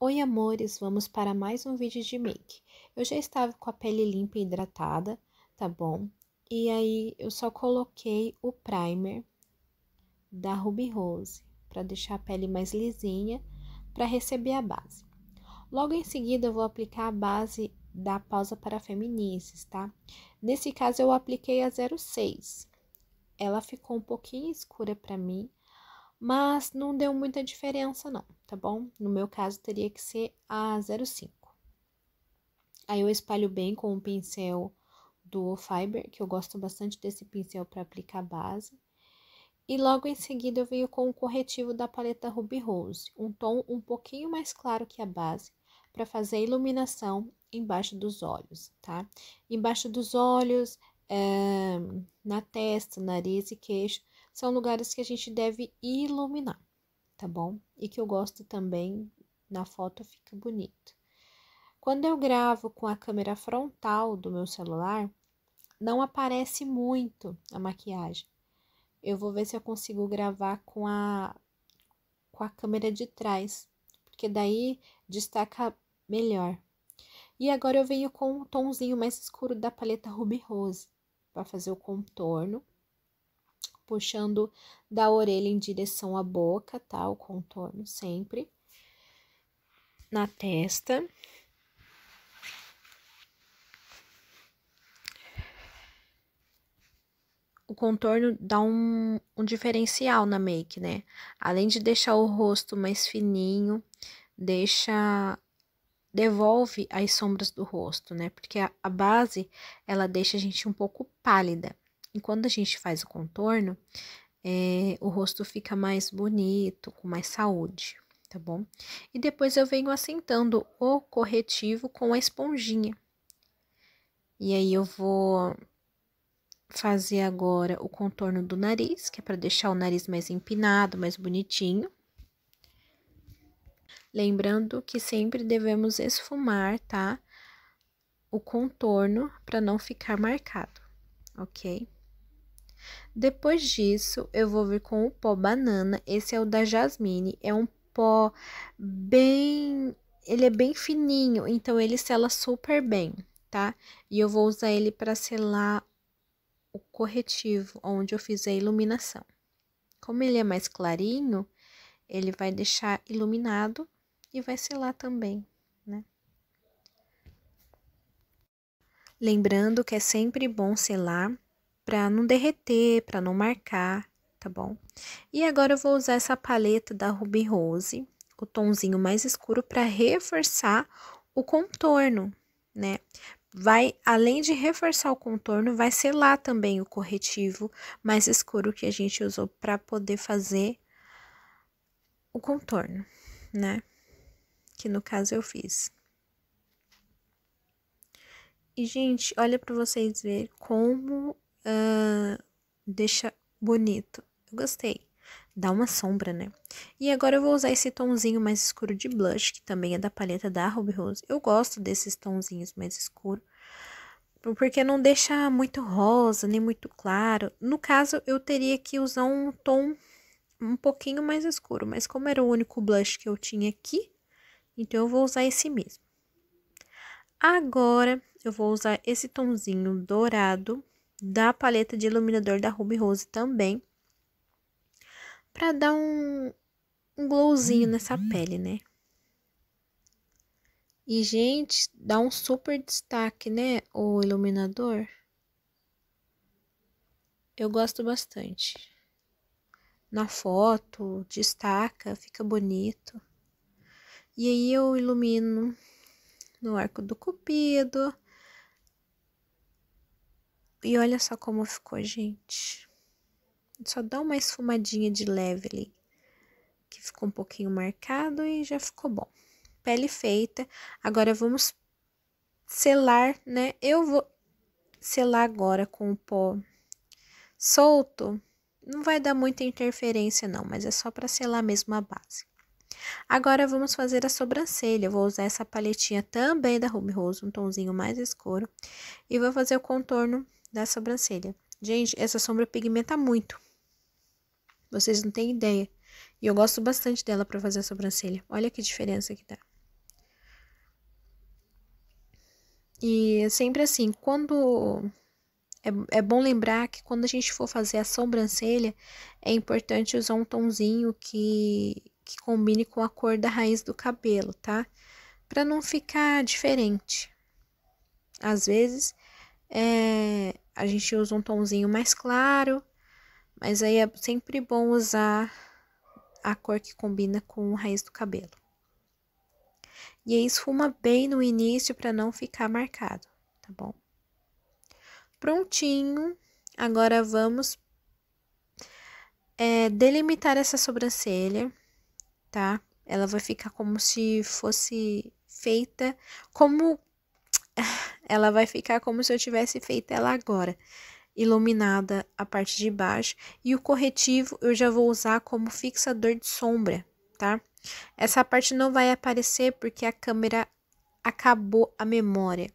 Oi, amores, vamos para mais um vídeo de make. Eu já estava com a pele limpa e hidratada, tá bom? E aí, eu só coloquei o primer da Ruby Rose, para deixar a pele mais lisinha, para receber a base. Logo em seguida, eu vou aplicar a base da Pausa para Feminices, tá? Nesse caso, eu apliquei a 06. Ela ficou um pouquinho escura para mim, mas não deu muita diferença não, tá bom? No meu caso, teria que ser a 05. Aí eu espalho bem com o pincel do Fiber, que eu gosto bastante desse pincel para aplicar base. E logo em seguida eu venho com o corretivo da paleta Ruby Rose, um tom um pouquinho mais claro que a base, para fazer a iluminação embaixo dos olhos, tá? Embaixo dos olhos, na testa, nariz e queixo, são lugares que a gente deve iluminar, tá bom? E que eu gosto também, na foto fica bonito. Quando eu gravo com a câmera frontal do meu celular, não aparece muito a maquiagem. Eu vou ver se eu consigo gravar com a câmera de trás, porque daí destaca melhor. E agora eu venho com um tomzinho mais escuro da paleta Ruby Rose, para fazer o contorno, puxando da orelha em direção à boca, tá? O contorno sempre. Na testa. O contorno dá um diferencial na make, né? Além de deixar o rosto mais fininho, devolve as sombras do rosto, né? Porque a base, ela deixa a gente um pouco pálida. E quando a gente faz o contorno, o rosto fica mais bonito, com mais saúde, tá bom? E depois eu venho assentando o corretivo com a esponjinha. E aí eu vou fazer agora o contorno do nariz, que é para deixar o nariz mais empinado, mais bonitinho. Lembrando que sempre devemos esfumar, tá? O contorno para não ficar marcado, ok? Depois disso, eu vou vir com o pó banana. Esse é o da Jasmine. É um pó bem... Ele é bem fininho, então ele sela super bem, tá? E eu vou usar ele para selar o corretivo, onde eu fiz a iluminação. Como ele é mais clarinho, ele vai deixar iluminado e vai selar também, né? Lembrando que é sempre bom selar para não derreter, para não marcar, tá bom? E agora eu vou usar essa paleta da Ruby Rose, o tomzinho mais escuro, para reforçar o contorno, né? Vai, além de reforçar o contorno, vai selar também o corretivo mais escuro que a gente usou para poder fazer o contorno, né? Que no caso eu fiz. E, gente, olha para vocês verem como deixa bonito. Eu gostei. Dá uma sombra, né? E agora eu vou usar esse tomzinho mais escuro de blush, que também é da paleta da Ruby Rose. Eu gosto desses tonzinhos mais escuros, porque não deixa muito rosa, nem muito claro. No caso, eu teria que usar um tom um pouquinho mais escuro, mas como era o único blush que eu tinha aqui, então eu vou usar esse mesmo. Agora, eu vou usar esse tomzinho dourado da paleta de iluminador da Ruby Rose também, pra dar um glowzinho nessa pele, né? E, gente, dá um super destaque, né, o iluminador. Eu gosto bastante. Na foto, destaca, fica bonito. E aí eu ilumino no arco do cupido. E olha só como ficou, gente. Só dá uma esfumadinha de leve ali, que ficou um pouquinho marcado e já ficou bom. Pele feita. Agora vamos selar, né? Eu vou selar agora com o pó solto. Não vai dar muita interferência não, mas é só para selar mesmo a base. Agora vamos fazer a sobrancelha. Eu vou usar essa paletinha também da Ruby Rose, um tomzinho mais escuro. E vou fazer o contorno da sobrancelha. Gente, essa sombra pigmenta muito. Vocês não têm ideia. E eu gosto bastante dela para fazer a sobrancelha. Olha que diferença que dá. E é sempre assim, quando... É bom lembrar que quando a gente for fazer a sobrancelha, é importante usar um tonzinho que combine com a cor da raiz do cabelo, tá? Pra não ficar diferente. Às vezes, a gente usa um tonzinho mais claro, mas aí é sempre bom usar a cor que combina com a raiz do cabelo. E aí esfuma bem no início para não ficar marcado, tá bom? Prontinho. Agora vamos delimitar essa sobrancelha, tá? Ela vai ficar como se fosse feita como... Ela vai ficar como se eu tivesse feito ela agora, iluminada a parte de baixo. E o corretivo eu já vou usar como fixador de sombra, tá? Essa parte não vai aparecer porque a câmera acabou a memória.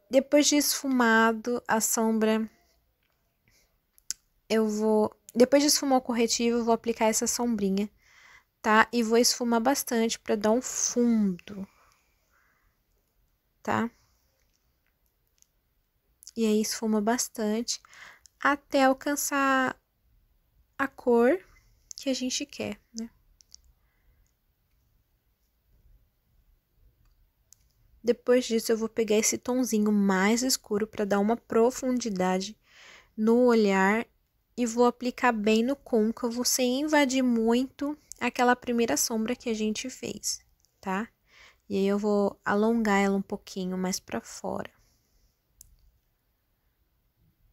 Depois de esfumado a sombra, depois de esfumar o corretivo, eu vou aplicar essa sombrinha, tá? E vou esfumar bastante para dar um fundo, tá? E aí esfuma bastante até alcançar a cor que a gente quer, né? Depois disso, eu vou pegar esse tonzinho mais escuro para dar uma profundidade no olhar e vou aplicar bem no côncavo, sem invadir muito aquela primeira sombra que a gente fez, tá? E aí eu vou alongar ela um pouquinho mais para fora.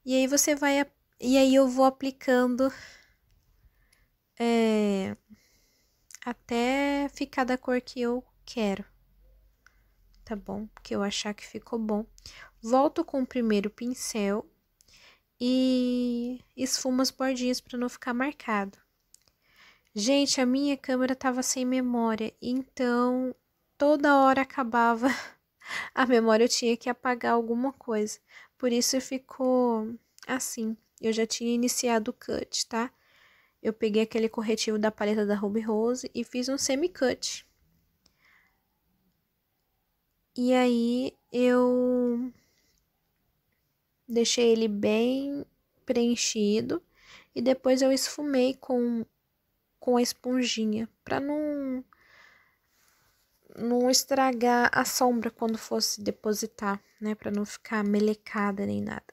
E aí você vai... E aí eu vou aplicando até ficar da cor que eu quero, tá bom? Que eu achar que ficou bom. Volto com o primeiro pincel e esfumo as bordinhas para não ficar marcado. Gente, a minha câmera tava sem memória, então toda hora acabava a memória, eu tinha que apagar alguma coisa. Por isso ficou assim. Eu já tinha iniciado o cut, tá? Eu peguei aquele corretivo da paleta da Ruby Rose e fiz um semi-cut. E aí eu deixei ele bem preenchido e depois eu esfumei com a esponjinha para não estragar a sombra quando fosse depositar, né, para não ficar melecada nem nada.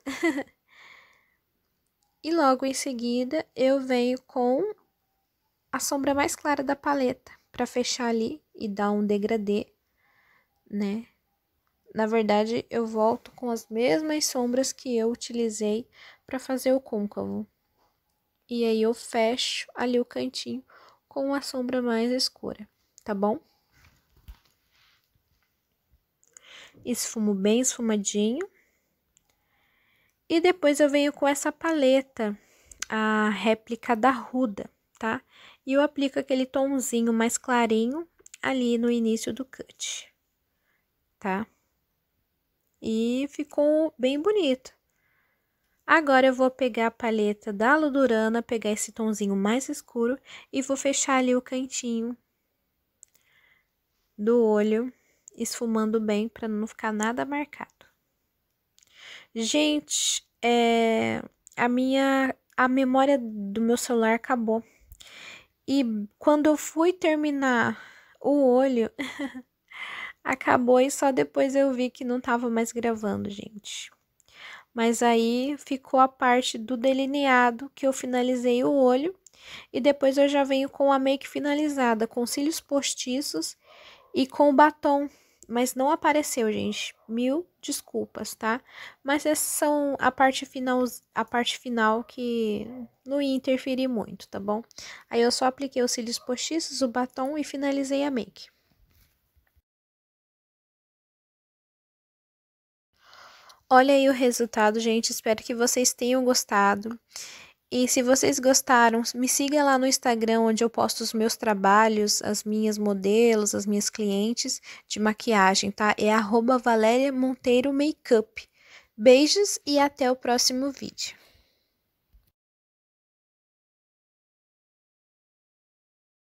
E logo em seguida eu venho com a sombra mais clara da paleta para fechar ali e dar um degradê, né? Na verdade, eu volto com as mesmas sombras que eu utilizei para fazer o côncavo. E aí eu fecho ali o cantinho com a sombra mais escura, tá bom? Esfumo bem esfumadinho. E depois eu venho com essa paleta, a réplica da Huda, tá? E eu aplico aquele tomzinho mais clarinho ali no início do cut, tá? E ficou bem bonito. Agora eu vou pegar a paleta da Ludurana, pegar esse tomzinho mais escuro e vou fechar ali o cantinho do olho, esfumando bem para não ficar nada marcado. Gente, a memória do meu celular acabou. E quando eu fui terminar o olho, acabou e só depois eu vi que não tava mais gravando, gente. Mas aí ficou a parte do delineado que eu finalizei o olho. E depois eu já venho com a make finalizada, com cílios postiços e com o batom. Mas não apareceu, gente. Mil desculpas, tá? Mas essas são a parte final que não ia interferir muito, tá bom? Aí eu só apliquei os cílios postiços, o batom e finalizei a make. Olha aí o resultado, gente. Espero que vocês tenham gostado. E se vocês gostaram, me siga lá no Instagram, onde eu posto os meus trabalhos, as minhas modelos, as minhas clientes de maquiagem, tá? É @Valéria Monteiro Makeup. Beijos e até o próximo vídeo.